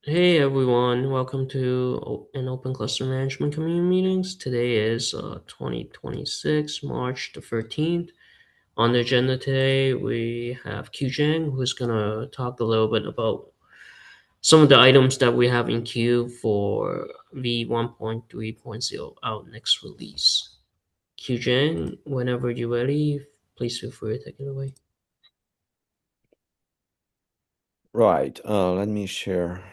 Hey everyone, welcome to an Open Cluster Management Community Meetings. Today is 2026, March the 13th. On the agenda today, we have Qjang, who's going to talk a little bit about some of the items that we have in queue for v1.3.0, our next release. Qjang, whenever you're ready, please feel free to take it away. Right. Let me share.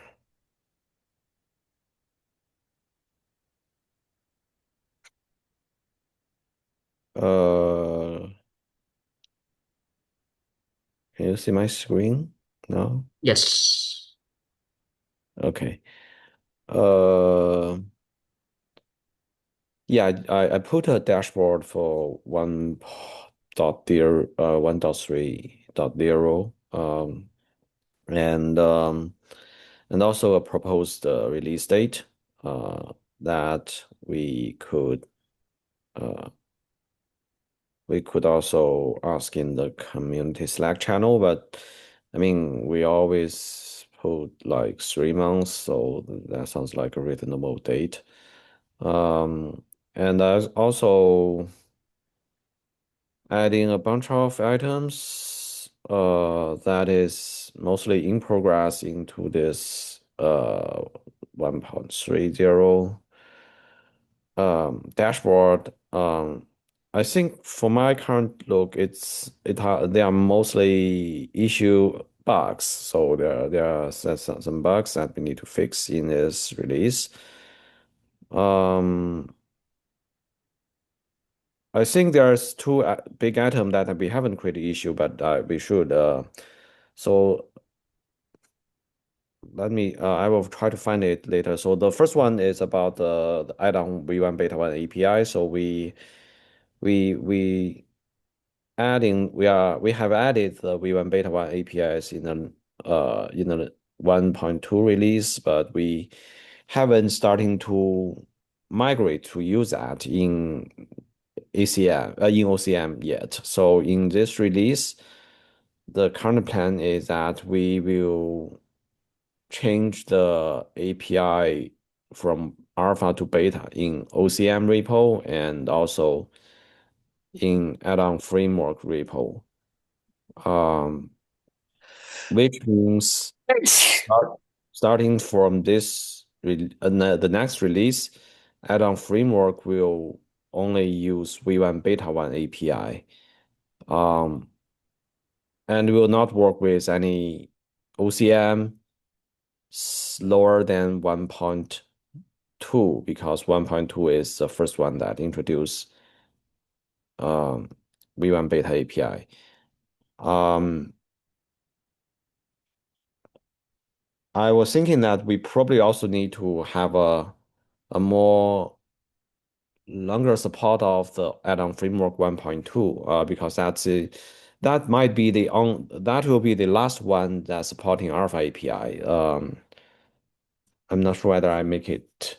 Uh, can you see my screen? No? Yes. Okay. Uh, yeah, I put a dashboard for 1.3.0, and and also a proposed release date that uh, we could also ask in the community Slack channel, but I mean, we always put like 3 months, so that sounds like a reasonable date. Um, and I also adding a bunch of items that is mostly in progress into this 1.30 dashboard. I think for my current look, they are mostly issue bugs. So there are some bugs that we need to fix in this release. Um, I think there's two big items that we haven't created issue, but we should. So I will try to find it later. So the first one is about the add-on V1 Beta 1 API. So we we have added the V1 Beta 1 APIs in the 1.2 release, but we haven't starting to migrate to use that in in OCM yet. So in this release, the current plan is that we will change the API from alpha to beta in OCM repo and also in add-on framework repo. Um, which means starting from the next release, add-on framework will only use V1 Beta 1 API, um, and will not work with any OCM lower than 1.2 because 1.2 is the first one that introduced um, V1 Beta API. Um, I was thinking that we probably also need to have a more longer support of the add-on framework 1.2 because that will be the last one that's supporting Alpha API. I'm not sure whether I make it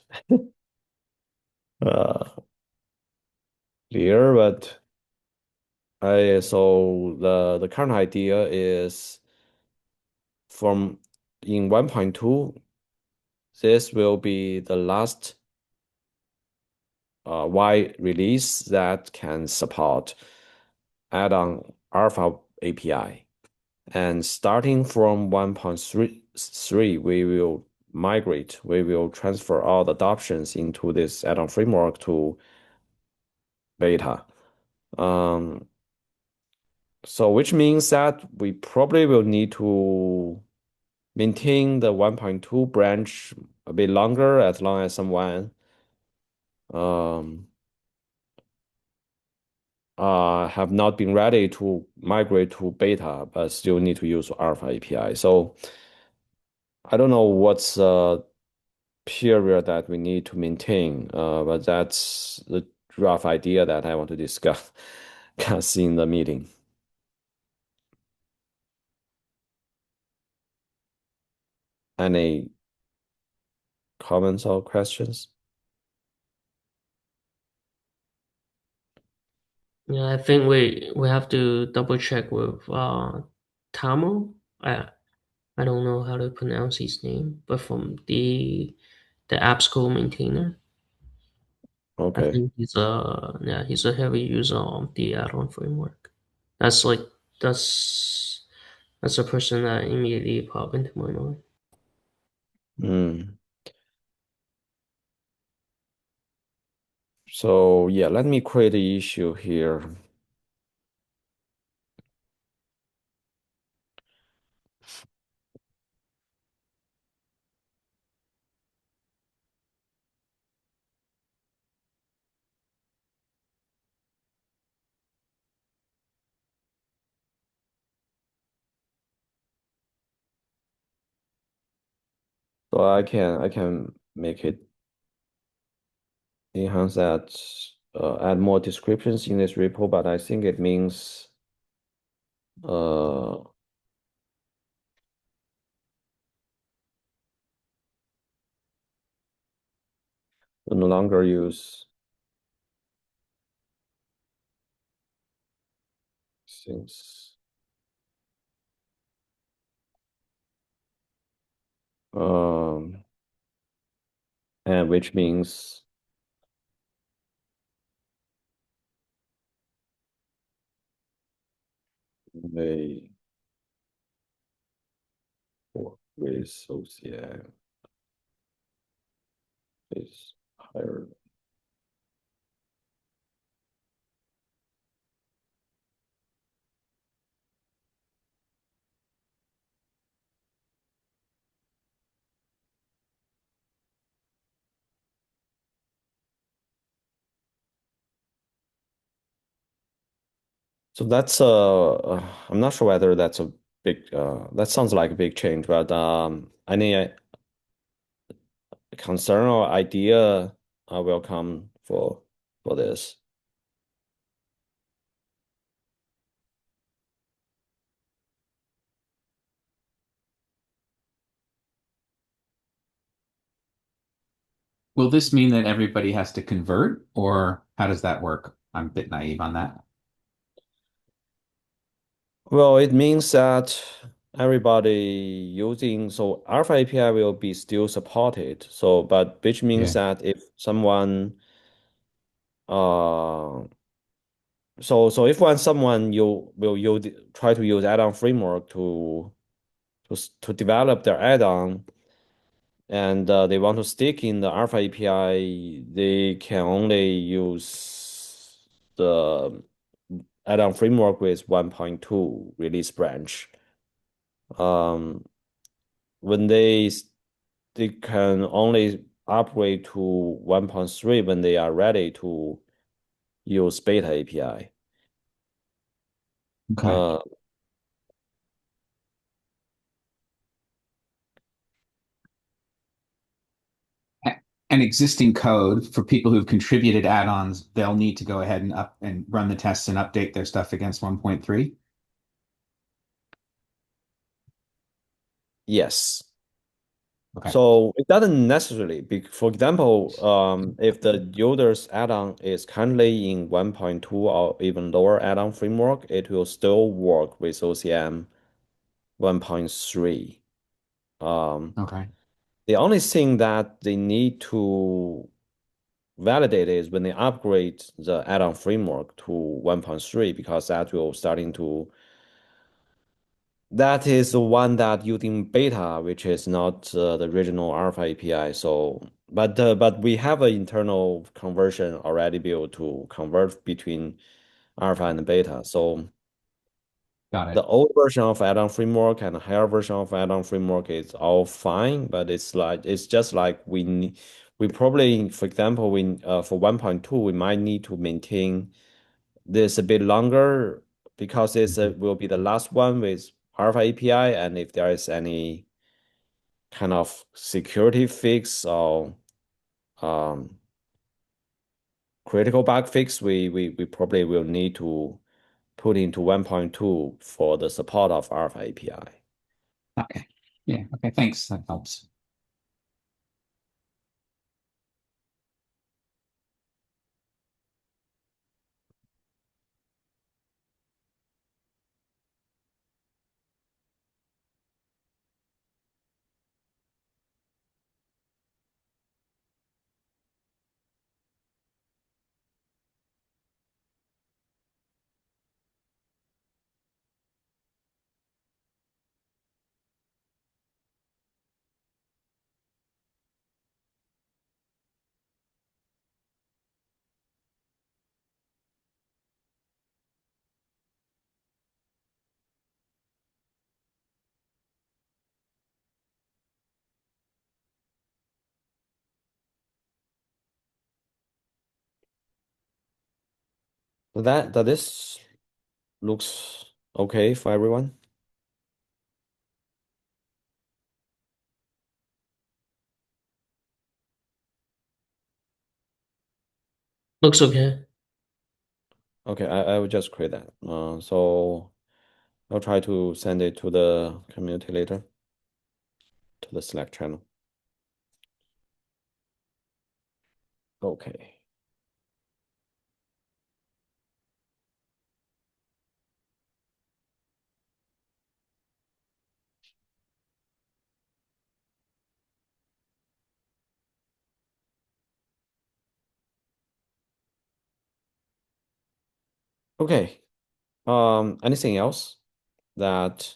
uh, clear, but I so the current idea is from in 1.2, this will be the last wide release that can support add-on Alpha API. And starting from 1.3, we will transfer all the adoptions into this add-on framework to beta. Um, so which means that we probably will need to maintain the 1.2 branch a bit longer as long as someone um, have not been ready to migrate to beta, but still need to use Alpha API. So I don't know what's period that we need to maintain, but that's the rough idea that I want to discuss in the meeting. Any comments or questions? Yeah, I think we have to double check with Tamo. I I don't know how to pronounce his name, but from the AppSco maintainer. I Okay. think he's a heavy user of the add-on framework. That's like that's that's a person that immediately popped into my mind. Mm. So yeah, let me create the issue here. So I can make it enhance that, add more descriptions in this repo, but I think it means uh no longer use since um and which means they work with OCM is higher. So that's I'm not sure whether that's a big that sounds like a big change, but any concern or idea are welcome for this. Will this mean that everybody has to convert, or how does that work? I'm a bit naive on that. Well, it means that everybody using so Alpha API will be still supported. So, but which means Yeah. that if someone uh if when someone you will use try to use add-on framework to develop their add-on and they want to stick in the Alpha API, they can only use the add-on framework with 1.2 release branch. Um, when they can only upgrade to 1.3 when they are ready to use beta API. Okay. Uh, And existing code for people who've contributed add-ons, they'll need to go ahead and up and run the tests and update their stuff against 1.3. yes. Okay. So it doesn't necessarily be, for example, if the user's add-on is currently in 1.2 or even lower add-on framework, it will still work with OCM 1.3. Um, Okay. the only thing that they need to validate is when they upgrade the add-on framework to 1.3 because that will starting to that is the one that using beta, which is not the original Alpha API. So, but we have an internal conversion already built to convert between Alpha and beta. So Got the it. old version of add-on framework and the higher version of add-on framework is all fine, but it's just like we probably, for example, for 1.2 we might need to maintain this a bit longer because Mhm. will be the last one with Alpha API, and if there is any kind of security fix or um, critical bug fix, we probably will need to put into 1.2 for the support of Alpha API. Okay. Yeah. Okay. Thanks. That helps. That this looks okay for everyone. Looks okay. Okay, I will just create that. So I'll try to send it to the community later, to the Slack channel. Okay. Okay. Anything else that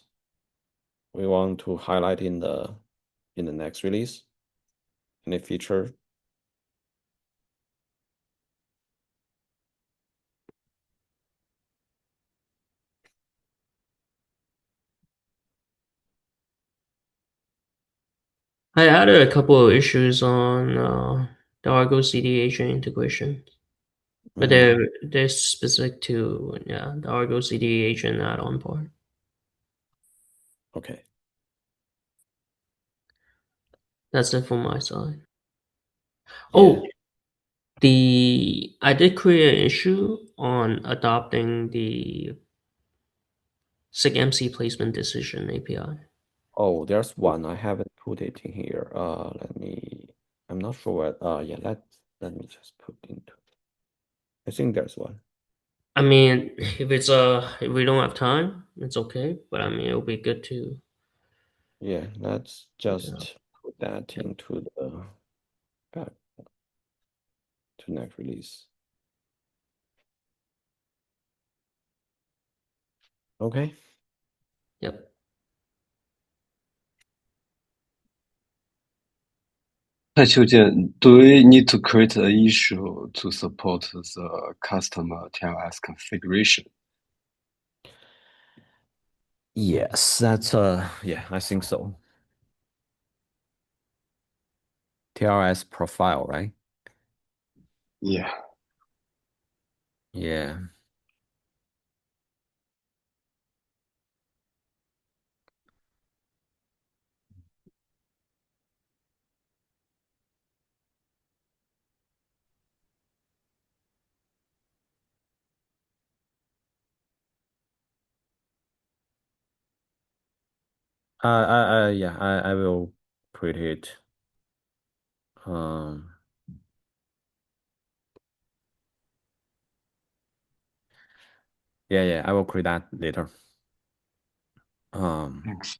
we want to highlight in the next release? Any feature? I had a couple of issues on the Argo CD agent integration, but Mm, they're specific to the Argo CD agent add-on part. okay. That's it from my side. Yeah. Oh, I did create an issue on adopting the SIG-MC placement decision API. Oh, there's one. I haven't put it in here. I'm not sure what, yeah, let me just put into, I think there's one. I mean, if we don't have time, it's okay. But I mean, it'll be good to Yeah, let's look it up. just put that into the back to next release. Okay. Yep. Do we need to create an issue to support the customer TLS configuration? Yes, that's yeah, I think so. TLS profile, right? Yeah. Yeah. Yeah, I will create it. Um, yeah, I will create that later. Thanks.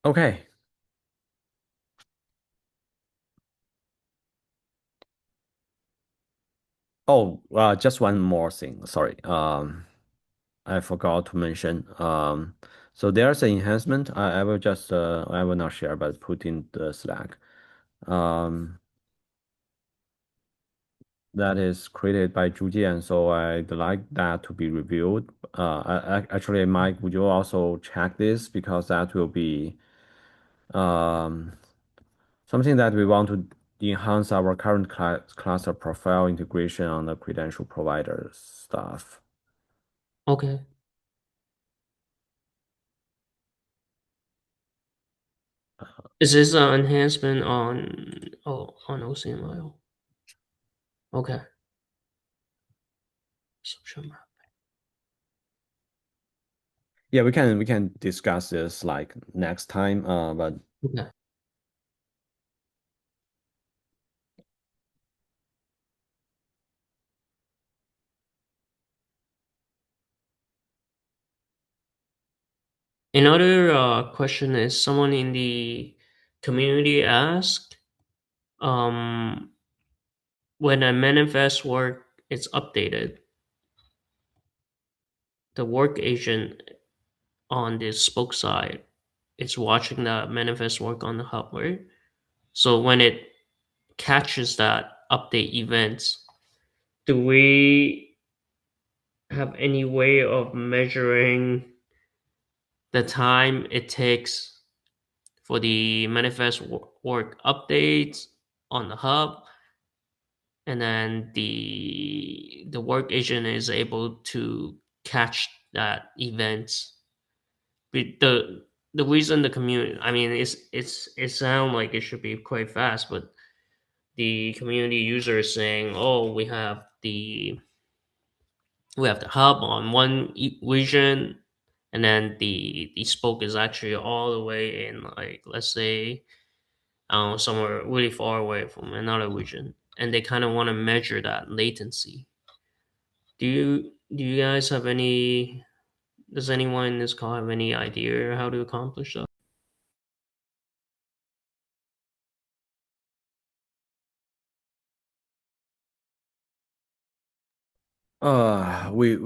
Okay. Oh, just one more thing. Sorry. I forgot to mention. So there's an enhancement. I will just I will not share, but put in the Slack. Um, that is created by Zhujian, so I'd like that to be reviewed. Actually, Mike, would you also check this because that will be um something that we want to enhance our current cluster profile integration on the credential provider stuff. Okay. Is this an enhancement on OCMIO? Okay. Subscription map. Yeah, we can discuss this like next time. But Okay. Another question is someone in the community asked, um, when a manifest work is updated, the work agent on the spoke side it's watching the manifest work on the hub, right? So when it catches that update events, do we have any way of measuring the time it takes for the manifest work updates on the hub, and then the work agent is able to catch that event? The reason the community, I mean, it sounds like it should be quite fast, but the community user is saying, "Oh, we have the hub on one region, and then the spoke is actually all the way in, like, let's say, I don't know, somewhere really far away from another region, and they kind of want to measure that latency." Do you guys have any? Does anyone in this call have any idea how to accomplish that? Uh, we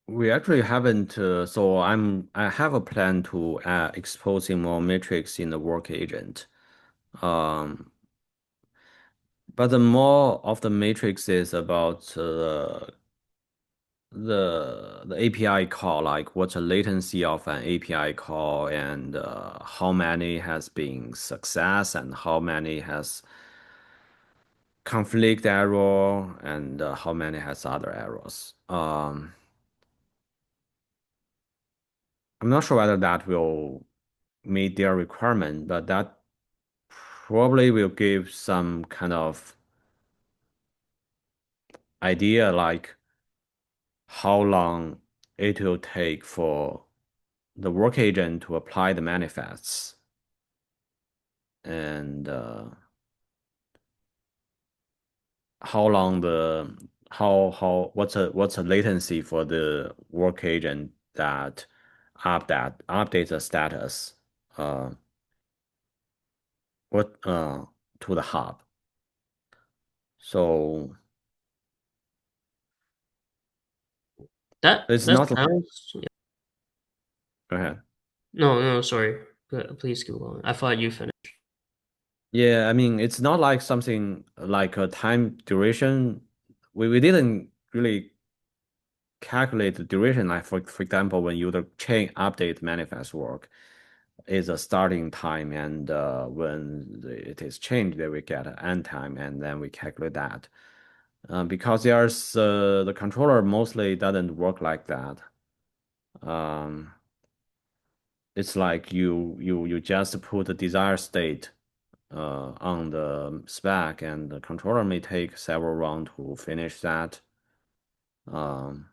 we actually haven't. So I have a plan to exposing more metrics in the work agent. Um, but the more of the matrix is about the API call, like what's the latency of an API call, and how many has been success and how many has conflict error, and how many has other errors. I'm not sure whether that will meet their requirement, but that probably will give some kind of idea, like how long it will take for the work agent to apply the manifests, and how long the how what's a latency for the work agent that updates the status uh what to the hub. So That it's that not like, sounds. go ahead. No, no, sorry. Please keep going. I thought you finished. Yeah, I mean, it's not like something like a time duration. We didn't really calculate the duration. Like for example, when you the chain update manifest work is a starting time, and when it is changed, then we get an end time, and then we calculate that. Because the controller mostly doesn't work like that. Um, it's like you just put the desired state on the spec, and the controller may take several rounds to finish that. Um,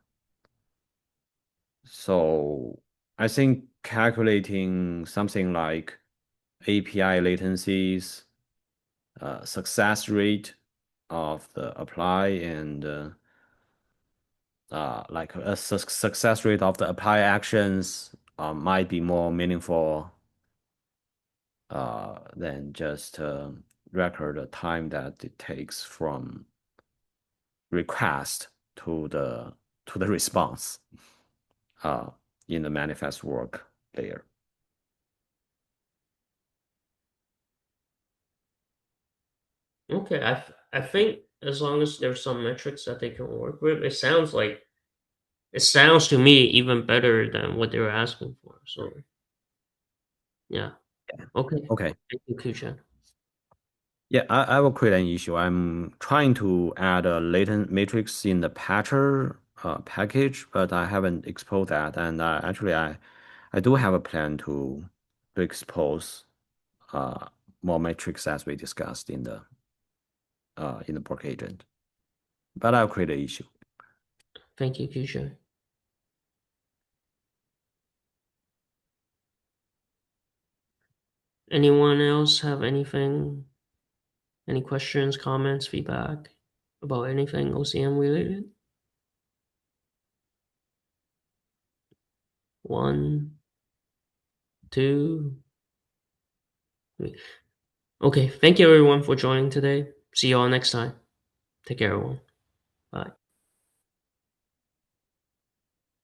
so I think calculating something like API latencies, success rate of the apply, and like a success rate of the apply actions might be more meaningful than just record the time that it takes from request to the response uh, in the manifest work layer. Okay, I think as long as there's some metrics that they can work with, it sounds to me even better than what they were asking for. So yeah. Okay. Okay. Thank you, Kushan. Yeah, I will create an issue. I'm trying to add a latent matrix in the patcher package, but I haven't exposed that. And actually, I do have a plan to expose uh, more metrics as we discussed in the work agent. But I'll create an issue. Thank you, Kushan. Anyone else have anything? Any questions, comments, feedback about anything OCM related? One, two, three. Okay, thank you everyone for joining today. See you all next time. Take care, everyone. Bye.